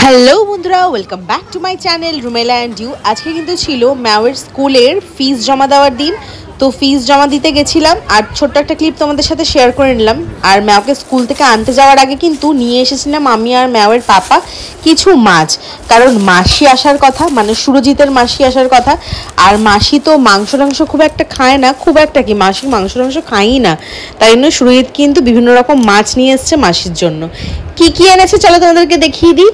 Hello বন্ধুরা, welcome back to my channel Rumela and you. আজকে কিন্তু ছিল ম্যাওয়ের স্কুলের ফিস জমা দেওয়ার দিন। তো ফিস জমা দিতে গেছিলাম আর ছোট্ট একটা ক্লিপ তোমাদের সাথে শেয়ার করে নিলাম। আর ম্যাওকে স্কুল থেকে আনতে যাওয়ার আগে কিন্তু নিয়ে এসেছিলাম আমি আর ম্যাওয়ের পাপা কিছু মাছ, কারণ মাসি আসার কথা, মানে সুরজিতের মাসি আসার কথা। আর মাসি তো মাংস টাংস খুব একটা খায় না, খুব একটা কি মাসি মাংস টাংস খায়ই না, তাই জন্য সুরজিৎ কিন্তু বিভিন্ন রকম মাছ নিয়ে এসছে মাসির জন্য। কি কি এনেছে চলো তোমাদেরকে দেখিয়ে দিই।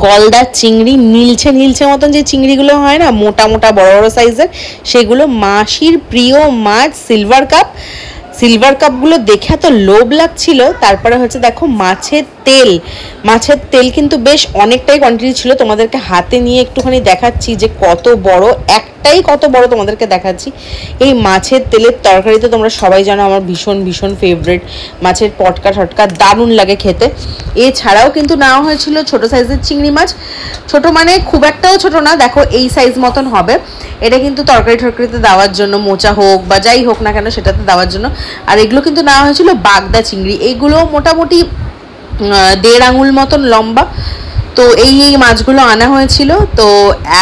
গলদা চিংড়ি, নীলছে নীলছে মতন যে চিংড়িগুলো হয় না, মোটা মোটা বড় বড় সাইজের, সেগুলো। মাসির প্রিয় মাছ সিলভার কাপগুলো দেখে এত লোভ লাগছিল। তারপরে হচ্ছে দেখো মাছের তেল কিন্তু বেশ অনেকটাই কোয়ান্টিটি ছিল। তোমাদেরকে হাতে নিয়ে একটুখানি দেখাচ্ছি যে কত বড়, কত বড় তোমাদেরকে দেখাচ্ছি। এই মাছের তেলের তরকারি তো তোমরা সবাই জানো আমার ভীষণ ভীষণ ফেভারিট। মাছের পটকা টটকা দারুণ লাগে খেতে। এছাড়াও কিন্তু নেওয়া হয়েছিল ছোট সাইজের চিংড়ি মাছ, ছোট মানে খুব একটাও ছোট না, দেখো এই সাইজ মতন হবে। এটা কিন্তু তরকারিতে দেওয়ার জন্য, মোচা হোক বা যাই হোক না কেন সেটাতে দেওয়ার জন্য। আর এগুলো কিন্তু নেওয়া হয়েছিল বাগদা চিংড়ি, এইগুলো মোটামুটি 1.5 আঙুল মতন লম্বা। তো এই মাছগুলো আনা হয়েছিল। তো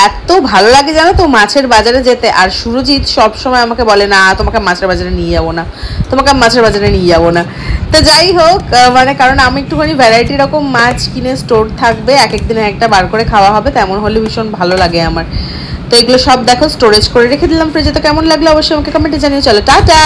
এত ভালো লাগে জানো তো মাছের বাজারে যেতে। আর সুরজিৎ সবসময় আমাকে বলে, না তোমাকে মাছের বাজারে নিয়ে যাবো না। তো যাই হোক, মানে কারণ আমি একটুখানি ভ্যারাইটি রকম মাছ কিনে স্টোর থাকবে, এক একদিনে একটা বার করে খাওয়া হবে, তেমন হলে ভীষণ ভালো লাগে আমার। তো এগুলো সব দেখো স্টোরেজ করে রেখে দিলাম ফ্রিজে। তো কেমন লাগলো অবশ্যই আমাকে কমেন্টে জানিয়ে। চলো টাটা।